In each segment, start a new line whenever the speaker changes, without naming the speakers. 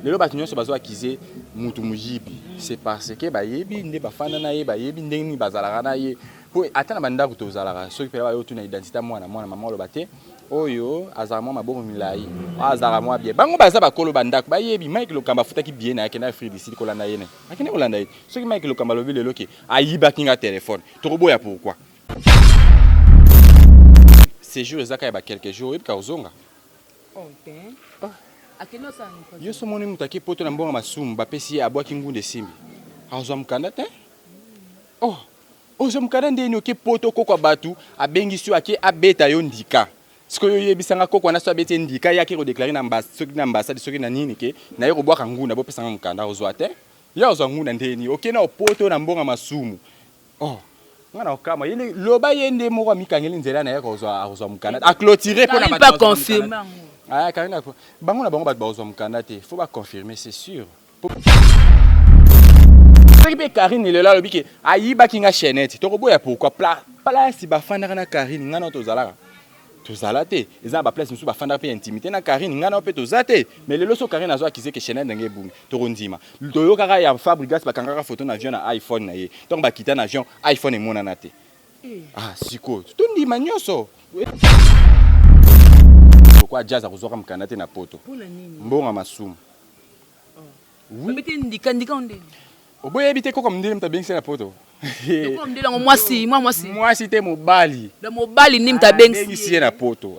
Lelo bato nyonso bazo akize mutu mujibi c'est parce que bayebi nde bafana na ye bayebi ndenge bazalaka na ye po atana bandako tozalaka soki pe bayo tuna identité mwana mama lo bate oyo azala mwa mabongo milai azala mwa bien bango baza bakolo bandako bayebi Mike Lokamba futaki bien na yake na Free d'ici kolanda ye ne akene kolanda ye soki Mike Lokamba lobi lelo ke ayiba kinga téléphone tokoboya pourquoi ces jours ezaka ya ba quelques jours ebika ozonga
OK
yo so moni mutaki poto na mbonga masumu bapesi abwaki ngunde simbi azwa mukanda te ozo mukanda ndeni oke poto kokwa batu abengisi ake abeta yo ndika siko yo yebisanga kokwa na so abete ndika yake ko déclarer na ambassade soki na nini ke na yo bwaka ngunda bo pesanga mukanda ozwa te ya ozwa ngunda ndeni oke na poto na mbonga masumu ngana okama yele loba yende moko mikangeli nzela na yako ozwa mukanda a clôturer pour na
pas confirmer.
Ah, Karina, bango na bango bat bazwa mukanda te, faut pas confirmer, c'est sûr. Soki Karine le la lobi ke ayiba kinga chaînette, to koboya pourquoi place ba fanda na Karine ngana tozalaka. Tozala te, eza ba place musu ba fanda pe intimité na Karine ngana pe tozate, mais lelo so Karine azwa kize ke chaînette ndenge bungi, to rondima. To yo kaka ya Fabregas ba kangaka photo na avion na iPhone na ye. Donc ba kita na avion iPhone e mona na te. Ah, siko, to ndima nyoso. Pourquoi jazz a rezoka mukanda te na poto mbonga masumu
oui bete ndika onde
oboye bite koko mndele mtabengisa na poto
koko mndele ngo mwasi
te mobali
da mobali ni mtabengisa
na poto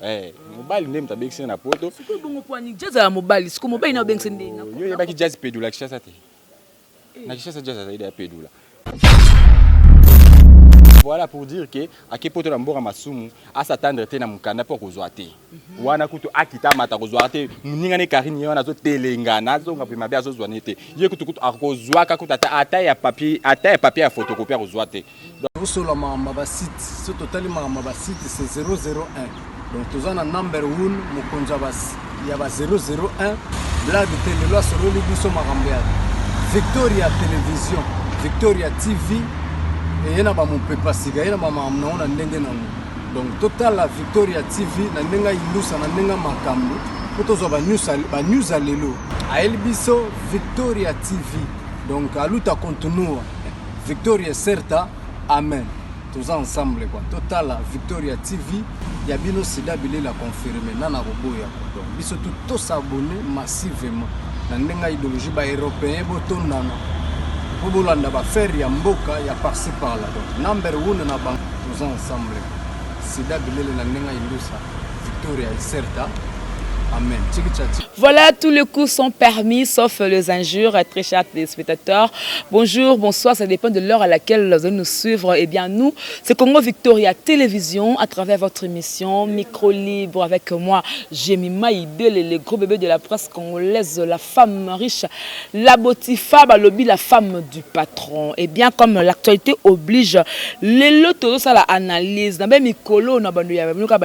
mobali ndi mtabengisa na poto
siko bongo kwani jazz ya mobali siko mobali na bengisa ndi na
yo yebaki jazz pedula kishasa te na kishasa jazz zaidi ya pedula. Voilà pour dire que ake poto na mbonga masumu asatendre te na mukanda po kozwa te wana kutu akita mata kozwa te muninga ne Karine yona zo telengana zo ngapi mabe azo zwa nete ye kutu akozwa ka kutu ata ya papier ya photocopie kozwa te
donc solo mama ba site so totali mama ba site c'est 001 donc tozana number 1 mukonza bas ya ba 001 blague tele lo solo libiso makambe Victoria Television Victoria TV et na ba mupepa siga ina mama mnaona ndenge na donc total la Victoria TV na ndenga indusa na ndenga makambo potozo ba news alelo a elbiso Victoria TV donc aluta continua Victoria certa amen tous ensemble quoi total la Victoria TV ya bino sida bile la confirmer nana roboya donc biso tout s'abonner massivement na ndenga idéologie ba européen botondana pour bolanda ba faire ya mboka ya par-ci par-là donc number 1 na bank tous ensemble sida bilele na ndenga indusa Victoria certa amen.
Voilà, tous les coups sont permis, sauf les injures, très chers téléspectateurs. Bonjour, bonsoir, ça dépend de l'heure à laquelle vous allez nous suivre. Eh bien, nous, c'est Congo Victoria Télévision, à travers votre émission Micro Libre, avec moi, Jemima Idel, le gros bébé de la presse congolaise, la femme riche, la botifa, lobby, la femme du patron. Eh bien, comme l'actualité oblige, les lotos, ça la analyse. Dans le micro, on a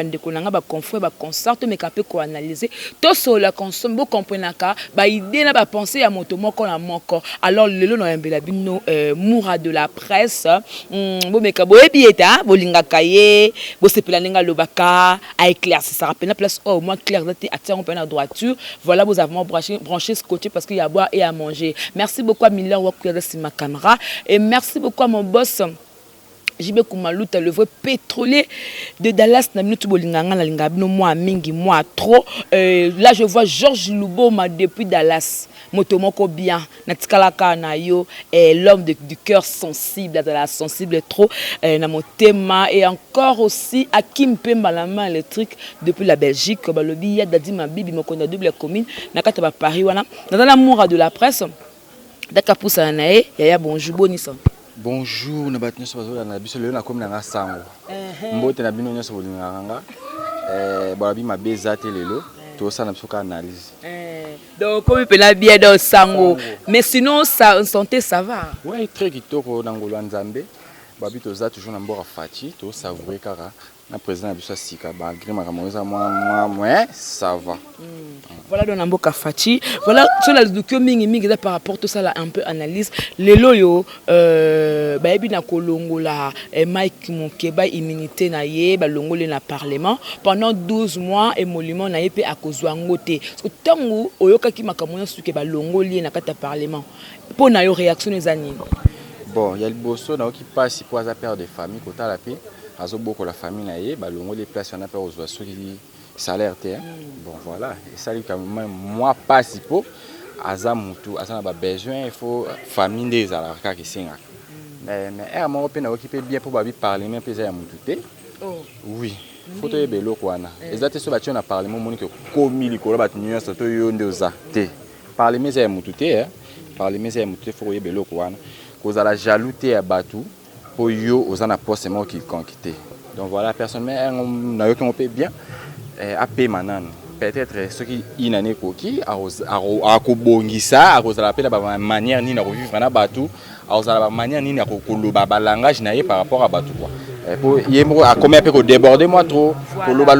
des confrères, des concerts, mais qu'on analyser. Tout ça, la consomme, vous comprenez ka, ba idée na ba penser à moto moko na moko. Alors lelo no yambela bino moura de la presse. Bo meka bo ebieta, bo linga kaye, bo sepela linga lobaka, a éclairci ça rappelle la place au moins clair date attirer on peut na droiture. Voilà, vous avez branché scotché parce qu'il y a à boire et à manger. Merci beaucoup à Miller Wakuya de ma caméra et merci beaucoup à mon boss Jibe Kumaluta, le vrai pétrolier de Dallas, na minutu bolinganga na lingabino moi mingi moi trop. Là je vois Georges Luboma depuis Dallas. Motomoko bien, natikalaka na yo, l'homme du cœur sensible, de la sensible trop na motema et encore aussi Hakim Pemba la main électrique depuis la Belgique, balobi ya dadi mabibi mokonda double commune na kata ba Paris wana. Dans l'amour de la presse, daka pousa nae, yaya bonjour bonisa.
Bonjour, na battu sur la biso le na comme na sango. Mbote na bino nyoso bolinganga. Balabi ma bezate lelo, to ça na biso ka analyse.
Donc comme pena bien dans sango, mais sinon ça santé ça va.
Ouais, très kitoko na ngolo nzambe. Babi to za toujours na mbora fati, to savourer kara na président na biso sika malgré makambo eza moi ça va.
Voilà donc Namboka Fati. Voilà sur la document mingi par rapport tout ça là un peu analyse les loyo ba ebi na kolongola Mike Mukeba immunité na ye ba longole na parlement pendant 12 mois et monument na ye pe akozwa ngote. Parce que tango oyoka ki makambo ya suke ba longoli na kata parlement. Pour na yo réaction ezani.
Bon, il y a le bosso na qui passe pour sa père de famille kota la paix. Azo beaucoup la famille na ye ba longole place on a peur aux oiseaux qui salaire te. Bon voilà, et ça lui quand même moi pas si po azamutu azana ba besoin il faut famille des alarka qui singa. Mais moi pe na occuper bien pour ba parlement pe za ya mutu te. Oui. Faut te belo kwana. Ezate so ba tu na parlement monique komi likolo ba tunyo so to yo ndoza te. Parlement za ya mutu te. Parlement za ya mutu te faut belo kwana. Cause à la jalousie à Batou pour yo aux en poste moi qui conquête. Donc voilà personnellement on a eu qu'on paye bien à payer maintenant peut-être ceux qui inane koki à kobongisa à cause de la paix la manière ni na revivre na Batou à cause de la manière ni na koloba ba langage na par rapport à Batou quoi. Pour yemo a combien peut déborder moi trop koloba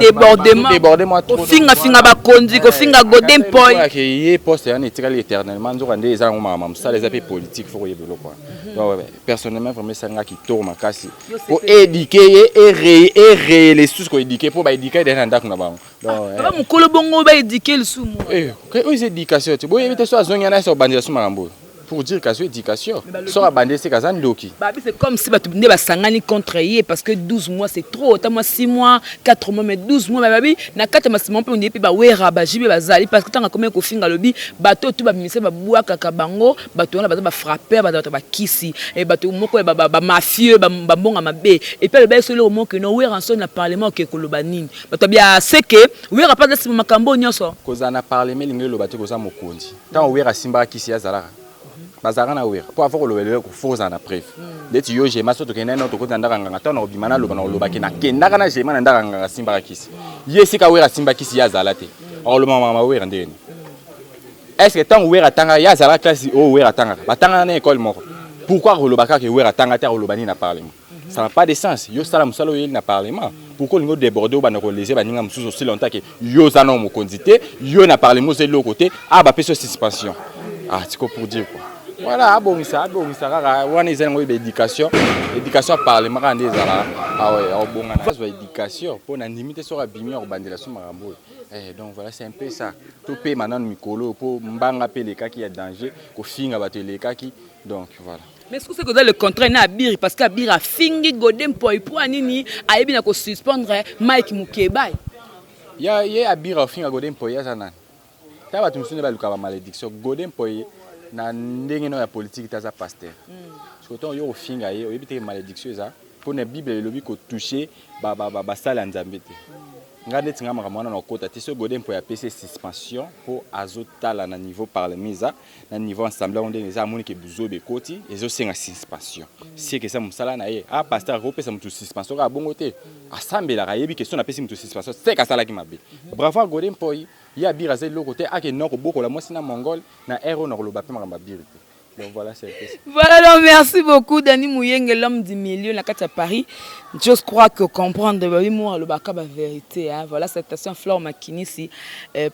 déborder moi trop
finga ba kondi ko finga godem boy
que y poste en éternel éternellement nzo rande eza ngoma ça les appels politiques faut yebelo quoi. Donc personnellement vraiment ça nga qui tourne makasi pour éduquer et les sous ko éduquer pour ba éduquer dans ndak na bango. Donc
ba mukolo bongo ba éduquer le sous moi.
Que aux éducation tu boye bité so azonya na so bandela so marambo. Pour dire que c'est éducation. Sur abandé c'est kazandoki.
C'est comme si tu ne sangani contre yé parce que 12 mois c'est trop. T'as moi 6 mois, 4 mois mais 12 mois babi na 4 mois c'est mon peu on dit ba wera ba jibe bazali parce que tant combien ko finga lobi bateau tout ba mise ba boua kaka bango bateau na ba frapper ba kisi et bateau moko ba mafieux ba mbonga mabe et puis le ba solo mo que no wera en son na parlement ke koloba nini. Bato bien c'est que wera pas de sima makambo nyonso.
Koza na parlement lingi lo bateau koza mokonzi. Tant wera simba kisi ya zalaka. Bazarana wera pour avoir le faut en preuve d'être yo j'ai maso to kenena to kota ndaka nganga tano obimana lo bana lo bakina kendaka na jema ndaka nganga simba kisi yesi ka wera simba kisi ya zalate o lo mama wera ndeni est-ce que tant wera tanga ya zala classe o wera tanga batanga na école moko pourquoi lo baka ke wera tanga ta lo bani na parlement ça n'a pas de sens yo sala musalo yeli na parlement pourquoi lingo déborder bana ko laisser baninga mususu aussi longtemps que yo za no mo kondité yo na parlement c'est l'autre côté ah ba peso suspension ah c'est quoi pour dire quoi. Voilà, bon ça on est en éducation parlement quand des ala ah ouais bon on a éducation pour na limiter sur abimi au bandela sur marambo donc voilà c'est un peu ça tout paye maintenant mikolo pour mbanga pe les cas qui a danger ko finga bato les cas qui donc voilà.
Mais est-ce que c'est que dans le contrat na Abir parce qu'Abir a fingi godem pour nini a ebi na ko suspendre Mike Mukeba
ya Abir a finga godem pour ya sana ta bato musune ba luka ba malédiction godem pour na ndenge no ya politique taza pasteur surtout yo finga ye oyebite malédiction za pour na bible lobi ko toucher ba sala nzambe te ngande tinga makamwana na kota te so godem pour ya PC suspension pour azotala na niveau parlemeza na niveau assemblée on ndenge za moni ke buzobe koti ezo senga suspension c'est que ça musala na ye pasteur ko pesa mutu suspension ka bongo te assemblée la yebi question na pesi mutu suspension c'est ka sala ki mabe bravo godem pour ya bira c'est l'autre côté ake noko boko la moi sina mongol na héros noko loba pe makamba birite donc voilà c'est ça.
Voilà donc merci beaucoup Dani Mouyeng l'homme du milieu la carte à Paris je crois que comprendre oui moi le baka ba vérité hein voilà cette station Flore Makini ici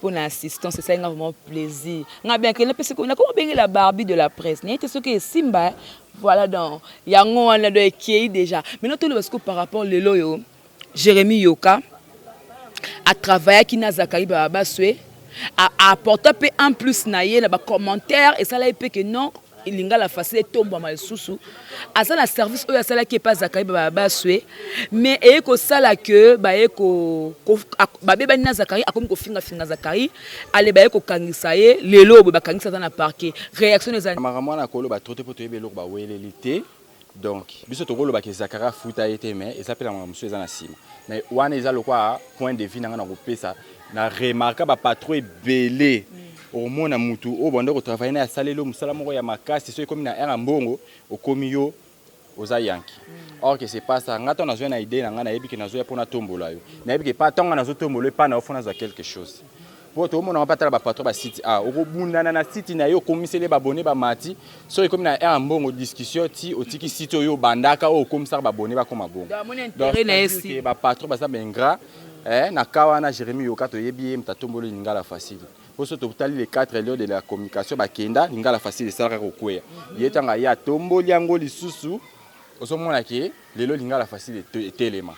pour l'assistance c'est ça un vraiment plaisir nga bien que parce qu'on a comment bien la Barbie de la presse n'est ce que Simba voilà donc yango on a de qui déjà maintenant tout le parce que par rapport le loyo Jérémy Yoka à travailler qui na Zakari Baba Soué à apporter en plus naie na ba commentaire et ça là peut que non il y a la facilité tombe mal sous à ça la service eux ça là qui est pas Zakari Baba Soué mais et que ça là que ba eko ba beba na Zakari a comme ko finga Zakari aller ba eko kangisa ye lelo ba kangisa dans la parquet réaction des
maman na kolo ba trotter pour te yebelo ba welelité donc biso to kolo ba ke Zakara futa été mais et ça s'appelle la monsieur na sima mais wana eza lokwa point de vue na na kopesa na remarquer ba patrouille belé au mona mutu o bande ko travailler na salelo musala moko ya makasi so comme na era mbongo o komiyo oza yanki or que c'est pas ça ngata na zo na idée na ngana yebi ke na zo ya pona tombola yo na yebi ke pas tonga na zo tombola pa na ofona za quelque chose po to mona pas tala ba patron ba site a okobundana na site na yo komisele ba abonné ba mati so comme na un mbongo discussion ti otiki site yo bandaka o komisa ba abonné ba koma bongo donc ba patron ba sa bengra na kawa na Jérémy Yoka to yebi mtatombolo lingala facile poso to tali les 4 lieux de la communication ba kenda lingala facile ça ko kwea yetanga ya tomboli yango lisusu osomona ke lelo lingala facile telema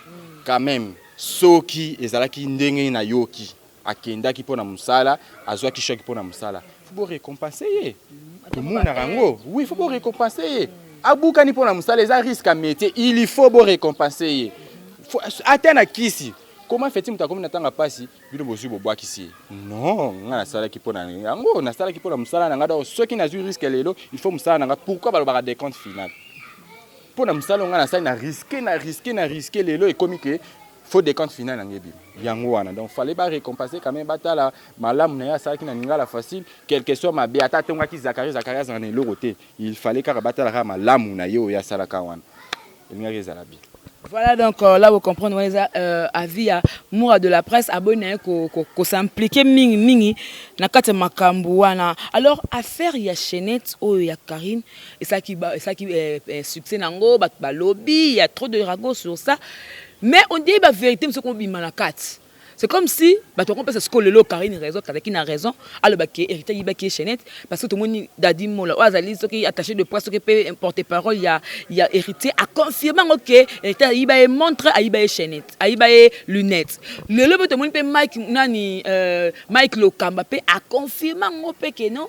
quand même soki ezalaki ndenge na yoki akendaki pona musala azwaki choc pona musala faut beau récompenser ye tout monde rango oui faut beau récompenser ye abukani pona musala eza risque à métier il faut beau récompenser ye faut atteindre kisi comment fait-il mutakomi natanga pasi bino bozu bobwaki si non ngana sala ki pona yango na sala ki pona musala nanga do soki na zu risque lelo il faut musala nanga pourquoi balobaka des comptes final pona musala ngana sala na risquer lelo et comme que faut des comptes finaux n'angebi yango wana donc fallait pas récompenser quand même batala malamu na ya ça qui na ngala facile quelque soit ma beata tonga ki Zacharie en le côté il fallait ka batala malamu na yo ya sala ka wana ngari za la bien.
Voilà donc là vous comprenez avis à Moura de la presse abonné ko s'impliquer mingi na kati makambu wana alors affaire ya Chaînette o ya Karine et ça qui succès nango ba lobby il y a trop de ragots sur ça. Mais on dit la vérité, c'est qu'on bima la carte. C'est comme si, tu comprends, c'est ce que le Karine raison, qui a raison, alors qui est hérité, qui est Chaînette, parce que tout le monde a dit, Azali, ce qui est attaché de presse, ce qui peut porter parole, il y a hérité, à confirmer, ok, hérité, il y a montre, il y a Chaînette, il y a lunettes. Le lobe, tout le monde peut Mike Lokamba, à confirmer, que non,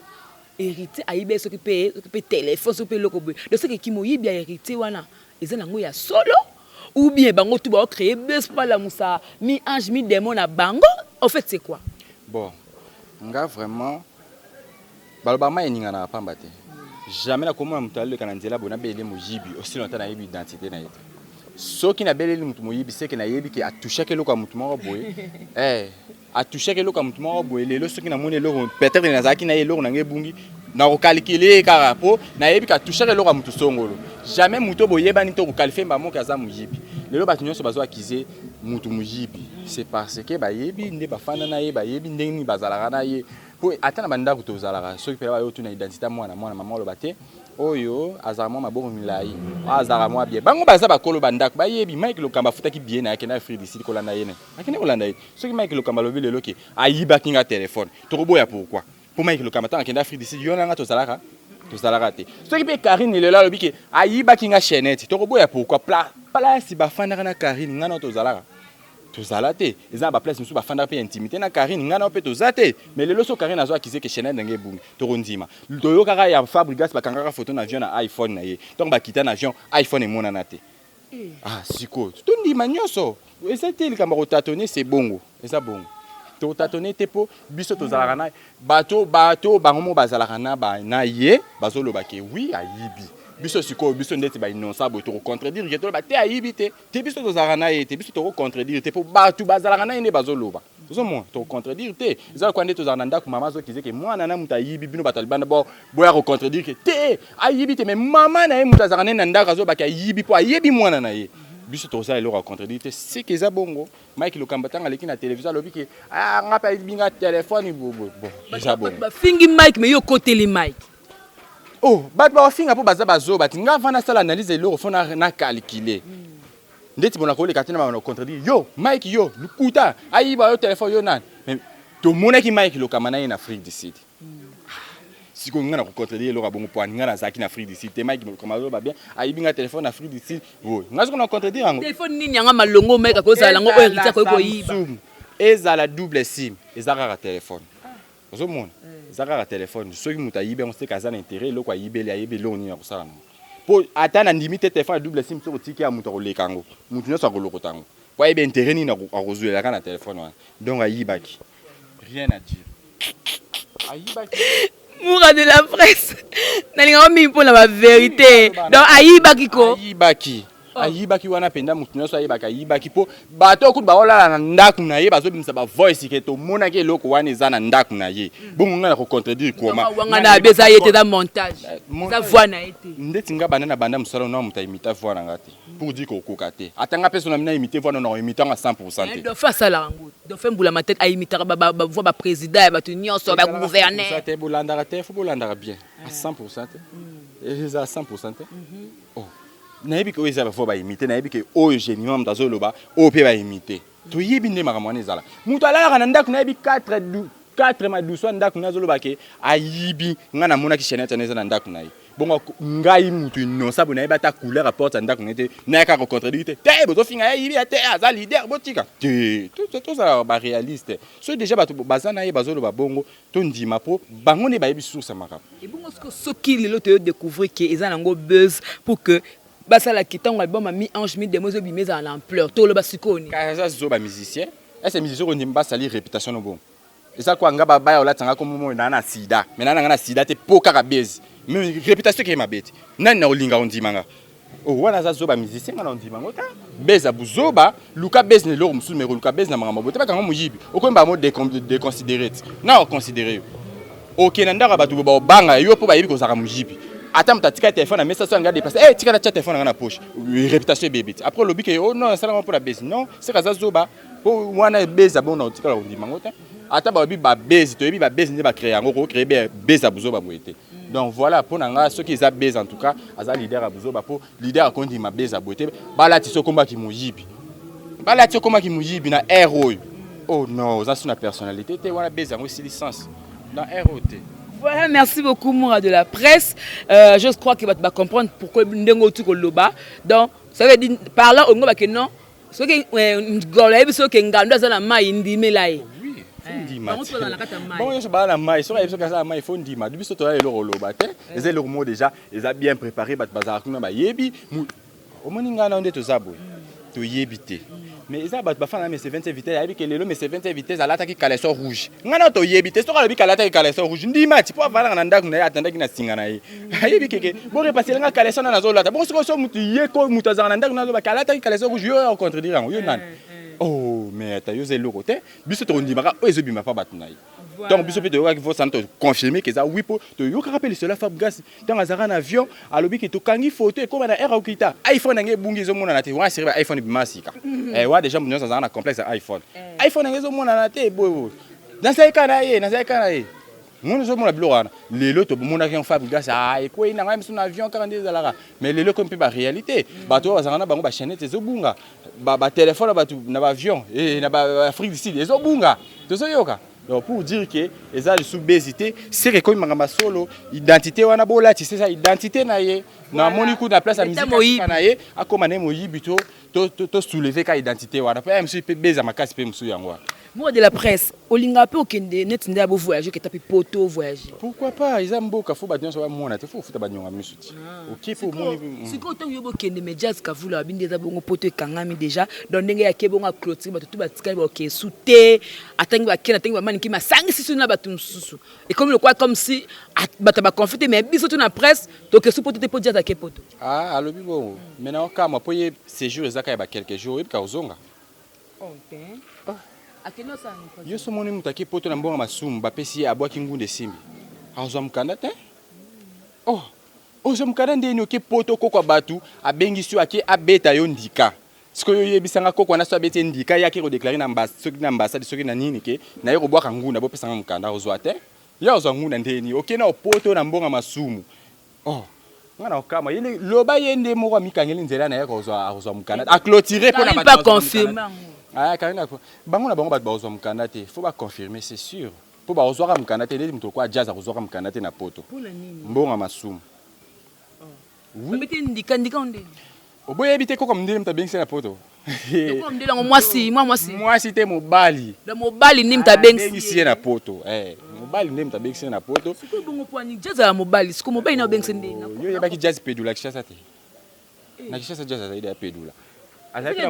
hérité, il y a ce qui peut téléphone, ce qui peut le cobo. De ce qui m'a bien hérité, voilà, ils ont un solo. Ou bien bango tu vas créer buzz pas la moussa mi ange mi démon à bango en fait c'est quoi
bon nga vraiment balobama eninga na pamba te jamais na comment mutale kana nzela bona bele mojibi aussi longtemps na yebi identité na yetu soki na bele mutu moyibi c'est que na yebi ki a touché que loka mutu moko boye a touché que loka mutu moko boye lelo soki na mone loko peut-être na zaki na yelo na ngebungi na recalculer car po na yebi ka toucher le loka mutu songolo jamais muto boyeba ni to qualifier ba moka za mujibi lelo ba tunyo so bazo akize mutu mujibi c'est parce que ba yebi nde ba fana na yeba yebi ndeni bazalaka na ye po atana banda kuto zalaka soki pela yo tuna identité mwana mama lo bate oyo azama maboko milai azara mwa bien bango baza bakolo bandako ba yebi Mike Lokamba futaki bien na kena free d'ici ko landa yene akene ko landa ye soki Mike Lokamba lobi lelo ke ayiba kinga téléphone to boya pourquoi pour Mike Lokamba tant kenda free d'ici yo nanga to zalaka te soki pe Karine lela lobi ke ayiba kinga Chaînette to boya pourquoi place ba fanda na Karine ngana to zalaka to zalate eza ba place musu ba fanda pe intimité na Karine ngana pe to zate mais lelo so Karine azo akize ke Chaînette ndenge bungi to rondima to yo kaka ya Fabregas ba kangaka photo na avion na iPhone na ye donc ba kita na avion iPhone mona na te ah siko to ndima nyoso eza te likamba ko tâtonner c'est bongo eza bongo to tâtonner te po biso to zalaka na bato bango mo bazalaka na ba na ye bazolo ba ke oui ayibi biso siko biso ndeti ba innocent bo to contredire que to ba te ayibi te biso to zalaka na ye te biso to contredire te po bato bazalaka na ye ne bazoloba tozo mo to contredire te za kwa ndeti to zalaka ndako mama zo kizeke mwana na muta ayibi bino batalibana bo boya ko contredire que te ayibi te mais mama na ye muta zalaka na ndako zo ba ka ayibi po ayibi mwana na ye biso to ça leur a contredire c'est que ça bongo Mike Lokamba tanga leki na télévision lobi ke ngapa ibinga téléphone bon ça bon
ba fingi Mike mais yo côté les Mike
oh ba finga po baza bazo bati nga vana sala analyse leur fona na calculer ndeti bona ko le katena ba contredire yo Mike yo lukuta ayiba yo téléphone yo nan mais to mona ki Mike Lokamba na ina Afrique du Sud si ko ngana ko contredire leur bongo po ngana zaki na Afrique du Sud te Mike Lokamba zo ba bien ayibinga téléphone na Afrique du Sud oh ngazo ko na contredire ngo
téléphone nini nga malongo Mike ko sala ngo héritier ko yiba
ezala double sim ezaka téléphone ozo mona ezaka téléphone soki muta yibe on sait kaza na intérêt loko ayibeli ayebi lo ni na ko sala po atana ndimite téléphone double sim so tiki ya muta ko lekango mutu nyoso ko lokotango po ayebe intérêt ni na ko akozuela kana téléphone wana donc ayibaki rien à dire ayibaki
Moura de la presse nalinga mi pour la vérité donc ayibaki ko ayibaki wana penda mutu nyoso ayibaka ayibaki po bato okuti baolala na ndaku na ye bazobimisa ba voice ke to mona ke eloko wana eza na ndaku na ye bongo ngana ko contredire koma wanga na beza yete da montage sa voix na été
ndeti nga banda na banda musala na muta imita voix na ngate pour dire qu'on cocaté. Attends, personne n'a imité, voilà, non, imitant à 100%.
Donc, face à la rangout. Donc, faire boula ma tête à imiter, voir président, tenir sur le gouvernement.
Ça, Bolandara, il faut Bolandara bien. À 100%. Et à 100%. Oh. Naïbi que vous avez imité, naïbi que oh, j'ai mis dans le bas, oh, peut imiter. Tu y es bien, maramane zala. Moutala, rananda, naïbi 4 madouso, ndak na zolo bake, ayibi, ngana mona ki chenette neza ndak naï. Bon, ngai mutu non ça bon naïba ta couleur apporte ndak nete, n'a qu'à contredire. Té, bozo finga ayibi ate aza leader botika. Tout ça ba réaliste. So déjà ba bazana ye bazolo ba bongo, to ndima po, bango ne ba yebi sur ça maka.
Et bon, ce qui le te découvrir que ils ont un buzz pour que basa la kitango album a mis ange mis des mots bimés à l'ampleur tout le basikoni
kaza zo ba musicien est musicien on nimba sali réputation no bon et ça quoi ngaba ba ola tanga comme mo na sida mais na na sida te poka ka base mais réputation qui ma bête nani na olinga on dimanga oh wana za zo ba musicien na on dimanga ta beza buzoba luka base ne lo musu mais luka base na mama bote ba kanga muyibi okomba mo déconsidéré na on considérer OK na ndaka batu ba banga yo po ba yibi ko saka muyibi. Attends, tu as tika téléphone, mais ça, tu as déplacé. Eh, tu as téléphone dans la poche. Réputation bébé. Après, le bic, oh non, c'est là pour la baisse. Non, c'est ça, Zoba. Pour moi, baisse, bon, on dit que on dit mangote. Attends, bah, baisse, tu as baisse, n'est pas créé. En gros, créer baisse à Bouzoba. Donc voilà, pour nous, ceux qui ont baisse en tout cas, à leader à Bouzoba, pour leader à conduire ma baisse à beauté. Bah là, tu sais combat qui moujibi. Bah là, tu sais combat qui moujibi, na héros. Oh non, ça c'est une personnalité. Tu as baisse à aussi licence. Dans héros.
Voilà, merci beaucoup Moura de la presse. Je crois qu'il va comprendre pourquoi Ndengo Tuko Loba. Donc, ça veut dire par là, on va que non. Ce qui est ce qui est ngando za na mai ndime lai.
Oui, ndima. Bon, je sais pas la mai, sur ce cas mai faut ndima. Depuis ce temps là, le Loba te, les le mot déjà, ils a bien préparé bat bazar kuna ba yebi. Au moninga na onde to zabo. To yebité. Mais ils ont battu mais c'est 25 vitesses, avec les mais c'est 25 vitesses à l'attaque caleçon rouge. Ngana to yebité, c'est quoi le bic à l'attaque caleçon rouge. Ndima, tu peux avoir un ndak na attendre kina singana yi. Ayebi keke. Bon repasser nga caleçon na zola. Bon so mutu yeko mutaza na ndak na zo ba caleçon caleçon rouge yo au contredire yo nan. Oh mais ta yo zelo côté. Biso to ndima o ezobima pa batuna yi. Donc biso peut de faut ça confirmer que ça oui pour to yo rappelle cela Fab Gas dans azara na avion alobi que to kangi photo et comme na air okita iPhone ngé bungi zo mona na te wa sirba iPhone bimasika. Wa déjà mon azara na complexe iPhone. iPhone ngé zo mona na te bo. Dans ça kana ye. Mon zo mona blora. Lelo to mona ki Fab Gas e ko ina ngam sur avion 42 dollars. Mais lelo comme pas réalité. Ba to azara na bango ba chaînette zo bunga. Ba téléphone ba tu na avion et na ba Afrique du Sud zo bunga. To zo yoka. Donc pour dire que les gens sous obésité, c'est reconnu ma solo identité wana bola, tu sais ça identité na ye na moni coup na place à musique na ye a comme ané moyi bito to soulever ka identité wana pa monsieur pe beza makasi pe musu yango.
Moi de la presse, olinga pe okende net nda bo voyager que taper poto voyager.
Pourquoi pas ils aiment beaucoup faut battre so mona te faut futa banyonga misuti. OK pour moni.
C'est quand on yobo kende médias ka vula binde za bongo poto kangami déjà donc ndenge ya kebonga clôture bato tout batika ba OK souté atangi ba kena atangi ba mani ki masangi sisu na bato mususu. Et comme le quoi comme si bato ba confité mais biso to na presse donc sous poto te poto za ke poto.
Ah alobi bon maintenant kama poye séjour ezaka ba quelques jours et ka ozonga.
OK.
Yo so moni mutaki poto na mbonga masumu bapesi abwaki ngunde simbi. Azwa mukanda te? Oh. Ozo mukanda ndeni oke poto kokwa batu abengisi ake abeta yo ndika. Siko yo yebisanga kokwa na so abete ndika yake ko déclarer na ambassade soki na nini ke na yo bwaka ngunda bo pesanga mukanda ozwa te? Ya ozwa ngunda ndeni oke na poto na mbonga masumu. Oh. Ngana okama yele loba yende moko mikangeli nzela na yako ozwa mukanda. A clôturer pour na
pas confirmer.
Ah, Karina, bango na bango bat bazo mukanda te. Faut pas confirmer, c'est sûr. Pour bazo ra mukanda te, ndeti mutoko jazz azo ra mukanda te na poto. Mbonga masumu.
Oui. Bete ndika onde.
Oboye bite ko comme ndeli mtabengisa na poto.
Ko ndeli ngo mwasi
te mobali.
Le mobali ni mtabengisa
na poto. Mobali ni mtabengisa na poto.
Siko bongo kwani jazz ya mobali, siko mobali na bengisa ndeni.
Yo yebaki jazz pedula kishasa te. Na kishasa jazz zaidi ya pedula.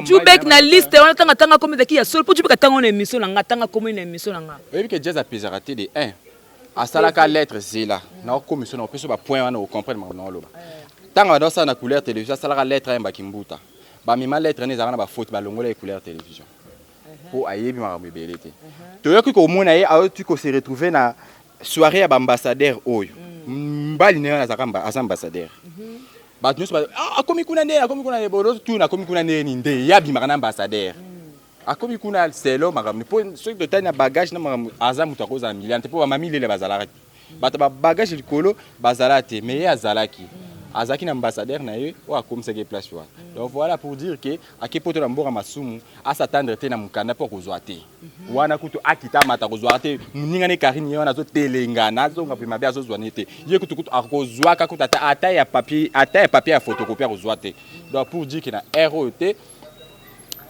Jubek na liste on tanga comme de qui ya seul pour Jubek tanga on émission na tanga comme une émission na.
Oui que jazz a pesarate de 1. A salaka lettre zela. Na commission na peso ba point wana o comprendre maintenant loba. Tanga dans ça na couleur télévision salaka lettre en bakimbuta. Ba mima lettre ne zana ba faute ba longola et couleur télévision. Pour ayebi ma mbelete. To yoki ko mona ye a tu ko se retrouver na soirée à ambassadeur oyo. Mbali ne na zakamba as ambassadeur. bato nyonso akomi kuna nde bolo tu na komi kuna nde ni nde ya bimaka na ambassadeur akomi kuna selo makambo po soki totali na bagage na makambo aza moto akozala milliard te po bamami lele bazalaka te bato babagage likolo bazala te mais ye azalaki azaki na ambassadeur na ye oyo akomisaki place wana donc voilà pour dire que ake poto na mboka masumu asatendre te na mokanda mpo akozwa te wana kutu akita mata akozwa te moninga ne karine ye wana azotelengana azonga mpe mabe azozwa ne te ye kutu akozwaka kutu ata ya papier ya photocopie akozwa te donc pour dire que na ere oyo te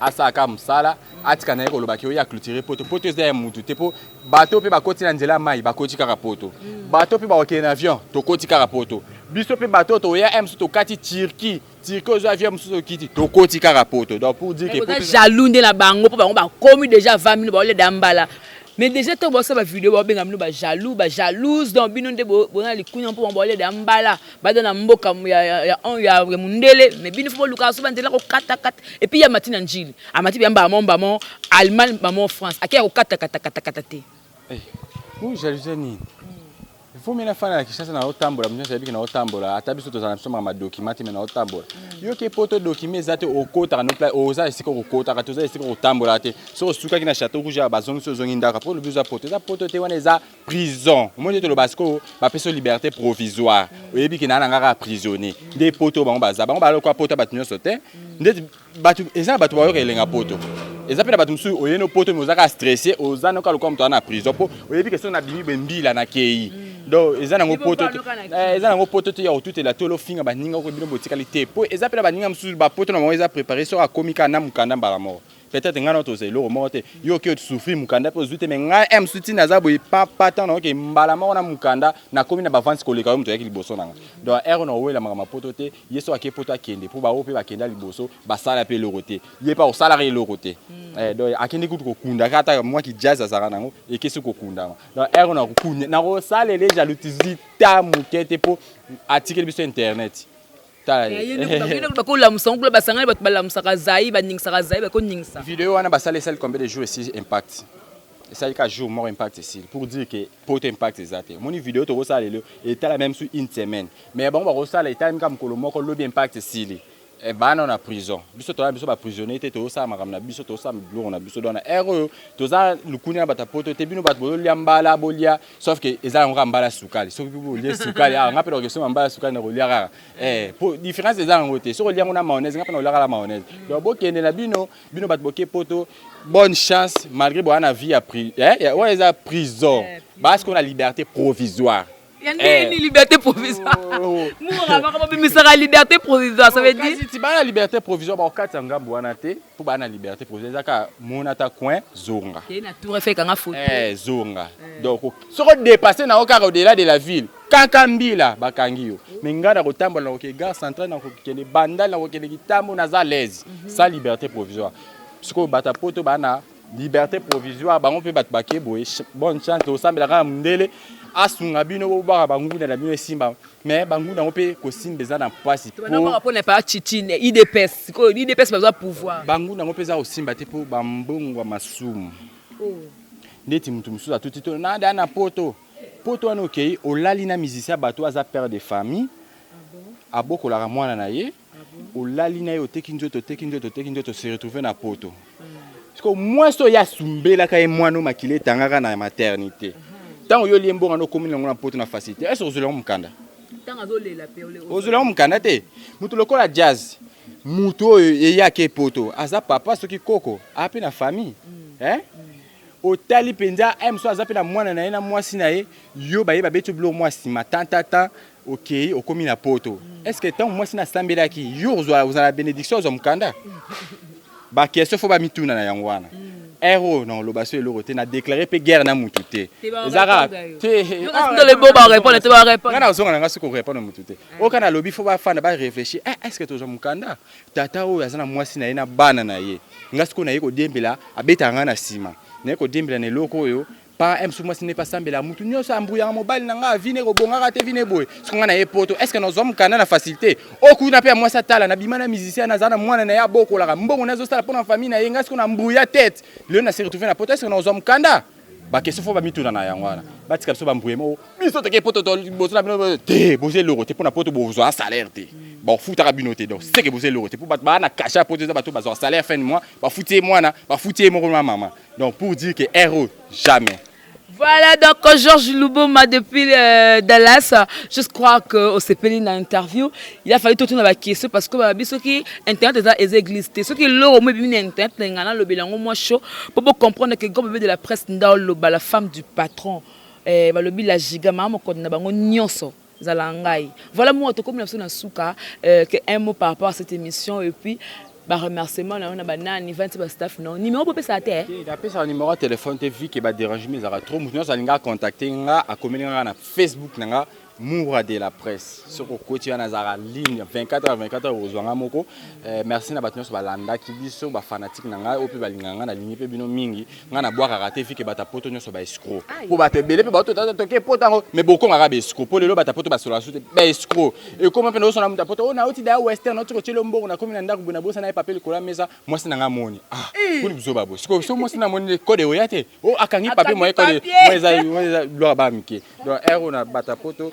asaka msala atika na ye kolobaki oyo aclôturer poto eza ya mutu te mpo bato mpe bakoti na nzela mai bakoti kaka poto bato mpe bakokende na avion tokoti kaka poto biso mpe bato toya mosusu tokati Turquie ozwa avion mosusu okiti tokoti kaka poto donc pour dire que
jaloux nde na bango mpo bango bakomi déjà 20 minutes baoleda mbala mais déjà to bosa ba vidéo babenga mino ba jaloux ba jalouse donc bino nde bona likunya mpo baoleda mbala bada na mboka ya mundele mais bino fo luka so bandela ko kata et puis ya matina njili amati bi mbamo Allemagne mbamo France akia ko kata te
pour jalousie ni il faut mena fana la kishasa na otambola mnyo sabi na otambola ata biso tozana biso ma document mais na otambola yo ke poto document zate okota no pla oza esiko okota toza esiko otambola te so suka kina château rouge ya bazongi so zongi ndaka pour le besoin za poto te wana za prison moi te lo basiko ba peso liberté provisoire oyebi ki na ngaka prisonnier des poto bango baza bango ba kwa poto batunyo sote ndeti batu eza batu ba yo kelenga poto eza pena batu musu oyeno poto mozaka stressé ozana ka lokwa mtu ana prison po oyebi ke so na bimi bembila na kei donc eza nango poto te ya otutela tolo finga baninga ko bino botikali te po eza pena baninga musu ba poto na mo eza préparer so akomika na mukanda mbala mo peut-être ngana to ze lo mo te yo ke souffrir mukanda po zute me nga suti na za boy papa tan na ke mbala mo na mukanda na komi na bavance koleka mtu yaki liboso nanga donc ero na wela mama poto te yeso ake poto akende po ba ope bakenda liboso basala pe lorote ye pa osala re lorote donc akende kutu kokunda kata moi ki jazz azara nango e kesu kokunda donc ero na kokunda na ko sala le jalousie ta mukete po article biso internet
bakola musangula basangana bato balamusaka zai baningisaka zai bakoningisa
vidéo wana basala esali combien de jours ici impact esali ka jour mort impact ici pour dire que poto impact ezate moni vidéo to kosala lelo etala même sur une semaine mais bango bakosala etala mika mokolo moko lobi impact esili bana na prison biso to biso ba prisonnier te to sa makamna biso to sa biloko na biso dona ero to za lukuni na bata poto te bino bato bolia mbala bolia sauf que eza ngora mbala sukali so que bolia sukali ngape do question mbala sukali na bolia rara pour différence eza ngote so kolia ngona mayonnaise ngape na bolia la mayonnaise donc bokende na bino bato boke poto bonne chance malgré bona vie à ouais eza prison parce qu'on a liberté provisoire.
Ni liberté provisoire. La liberté provisoire, ça veut dire
si la liberté provisoire, ba okati ngambo wana te, pour ba na liberté provisoire, zaka monata coin zonga.
Na tour fait kanga photo.
Zonga. Donc si on dépasser na okara au-delà de la ville, kakambila bakangi yo. Menga na kotambola na gare centrale na kokende bandal na kokende kitambo na za l'aise. Ça liberté provisoire. Siko bata poto bana liberté provisoire, bango pe bat baké boye bonne chance au sambela ka mundele. Asunga bino bobaka banguna na bino simba mais banguna mpe ko simbeza na pasi
po na pas pas chitine IDPS ko IDPS besoin pouvoir
banguna mpe za osimba te po bambongo masumu ndeti mutu mususu atuti to na dana poto wana okei olali na musicien bato aza père de famille aboko la mwana na ye olali na ye oteki nzoto se retrouver na poto parce que moi so ya sumbela ka ye mwana makile tangaka na maternité. Tant yo liembo ngano komina ngona poto na facilité est-ce que mukanda
tant azolela pe
ozolela mukanda te mutu lokola jazz mutu oyo eyake poto aza papa soki koko ape na famille otali penza so aza pe na mwana na ye na mwasi na ye yo baye babeto bilo mwasi matanta OK okomi na poto est-ce que tant mwasi na sambelaki yo ozala bénédiction zo mukanda ba question faut ba mituna na yango wana Ero non lobaso eloko te na déclarer pe guerre na mutu te ezaka te
le beau ba répondre te ba répondre
ngana uzonga nga siko répondre mutu te okana lobi faut ba fana ba réfléchir est-ce que tozo mukanda tata oyo azana mwasi na ye na bana na ye nga siko na ye ko dembela abeta nga na sima na ko dembela na eloko oyo pa moi ce n'est pas sambela mutu nyoso ambuya mobile na nga vine ko bonga te vine boy siko nga na ye poto est-ce que nous hommes kana na facilité okuna pe moi satala na bimana musicien na zana mwana na ya boko la mbongo nazo sala pona famille na ye nga siko na mbuya tête le na se retrouver na poto est-ce que nous hommes kanda ba question faut ba mituna na yango wana batika biso ba mbuye mo biso te ke poto to bozo na bino te boze loro te pona poto bozo a salaire te bon foutaka binoté donc c'est que vous êtes l'autre pour ba na cacher pour des bateaux bazar salaire fin de mois ba fouter moi na ba fouter mon maman donc pour dire que héros jamais.
Voilà donc Georges Luboma depuis Dallas. Je crois que au CPL dans l'interview, il a fallu tout tourner la question parce que ceux qui internet est existé, ceux qui l'ont au moins internet n'engana le bilan au moins chaud pour comprendre que comme bébé de la presse dans le la femme du patron le bilan la giga maman qu'on na bango nyonso zalangai. Voilà moi to comme na souka que un mot par rapport à cette émission et puis bah remerciement là on a banani 20 staff non numéro pour ça terre
il a pris un numéro de téléphone TV qui va déranger mais ça va trop nous allons contacter nga à communiquer na Facebook nga Moura de la presse sur le côté de la ligne 24h aux moko merci na batno sur balanda qui biso ba fanatique nanga opi balinganga na ligne pe bino mingi nga na boire raté fi ke bata poto nyo so ba escroc pour bata belé pe bato toke potango mais beaucoup nga ba escroc pour lelo bata poto ba sur la soute ba escroc et comment pe no so na muta poto on a oti da western no tiko chelo mbongo na komi na ndako bona bosa na papel kola mesa moi c'est nanga moni pour biso babo so moi c'est na moni code oyate o akangi papier moi code moi gloire ba mike donc ero na bata poto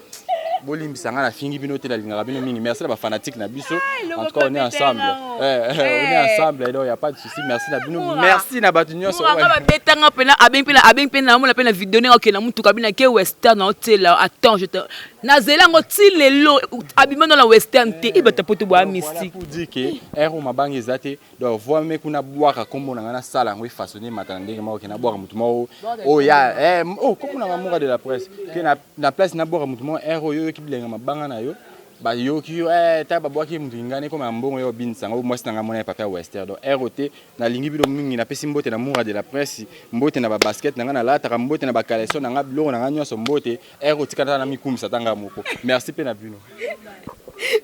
Bolim sanga na fingi bino te la linga bino mingi merci la fanatique na biso en tout cas on est ensemble on est ensemble et donc il y a pas de souci merci na bino merci na batunyo so
on va betanga pena abeng pena mo la pena vidéo na okena mutu kabina ke western na hôtel attends je te nazela ngoti lelo abima dans la western te ibata poto boa mystique
pour dire que ero mabangi ezate donc voir me kuna boaka kombo na ngana sala ngwe façonner matana ndenge ma okena boaka mutu mo oh ya comme na Moura de la presse que na place na boaka mutu mo ero yo ki bilenga mabanga na yo ba yo ki ta ba boaki mutu ngane ko mbongo yo binsanga moi sinanga mona papa western donc ROT na lingi bilo mingi na pesi mbote na Moura de la presse mbote na ba basket na ngana lata mbote na ba kaleso na nga bilo na nganya so mbote ROT kata na mikumisa tanga moko merci pe na bino.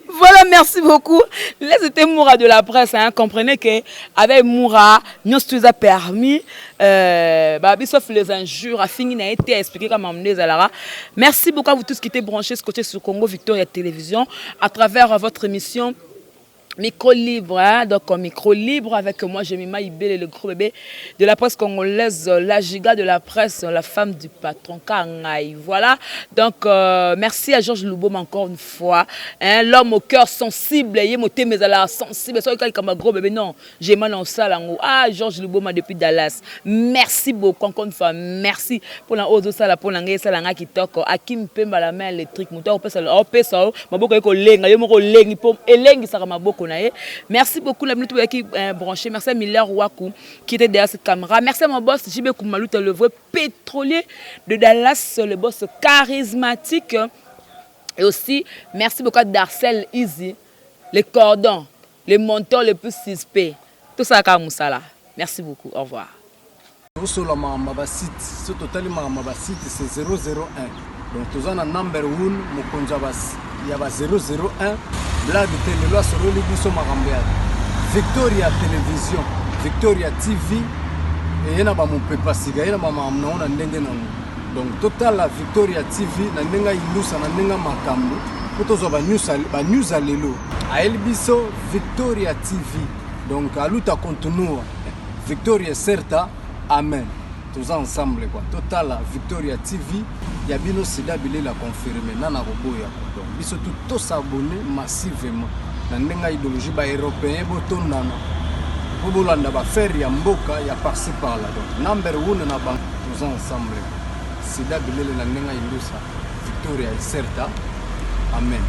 Voilà, merci beaucoup. Là, c'était Moura de la presse. Hein. Comprenez qu'avec Moura, nous tous a permis, sauf les injures, a fini, a été expliqué comme amené Zalara. Merci beaucoup à vous tous qui étaient branchés ce côté sur Congo Victoria Télévision à travers votre émission. Micro libre, hein? Donc micro libre avec moi, Jemima Ibele, le gros bébé de la presse congolaise, la giga de la presse, la femme du patron Kangaï. Voilà, donc merci à Georges Luboma encore une fois, hein? L'homme au cœur sensible, il est mais à la sensible, c'est comme un gros bébé, non, j'ai mal en salle, Georges Luboma depuis Dallas, merci beaucoup encore une fois, merci pour la hausse de salle, pour l'angé, salanga qui toque, Akim Pemba la main électrique, mon temps, on peut ça, ma boko eko lenga, yo moko lengi, pom, elengi ça ma boko. Merci beaucoup la minute qui branché. Merci à Miller Waku qui était derrière cette caméra. Merci à mon boss JB Koumalouta, le vrai pétrolier de Dallas, le boss charismatique. Et aussi, merci beaucoup à Darcel Easy, les cordons, les montants les plus suspects. Tout ça à Moussala. Merci beaucoup. Au revoir.
Sur le site, c'est totalement site, c'est 001. Donc, tu as un number 1, il y a 001. Blague télé, là, sur le Libiso Marambiad. Victoria Télévision, Victoria TV, et il y a mon papa siga, il y a ma maman, on a donc, total la Victoria TV, na nenga ilusa, na nenga makambo, pour tous les news à l'élo. A Elbiso, Victoria TV, donc, à l'outa continue, Victoria Certa, Amen. Tous ensemble, quoi. Total la Victoria TV, il y a bien aussi la confirmé, nana robo ya donc biso tous s'abonner massivement na ndenga idéologie ba européen botondana po bolanda ba faire ya mboka ya par-ci par là donc number 1 na bank tous ensemble sida bilele na ndenga ilusa Victoria Certa amen.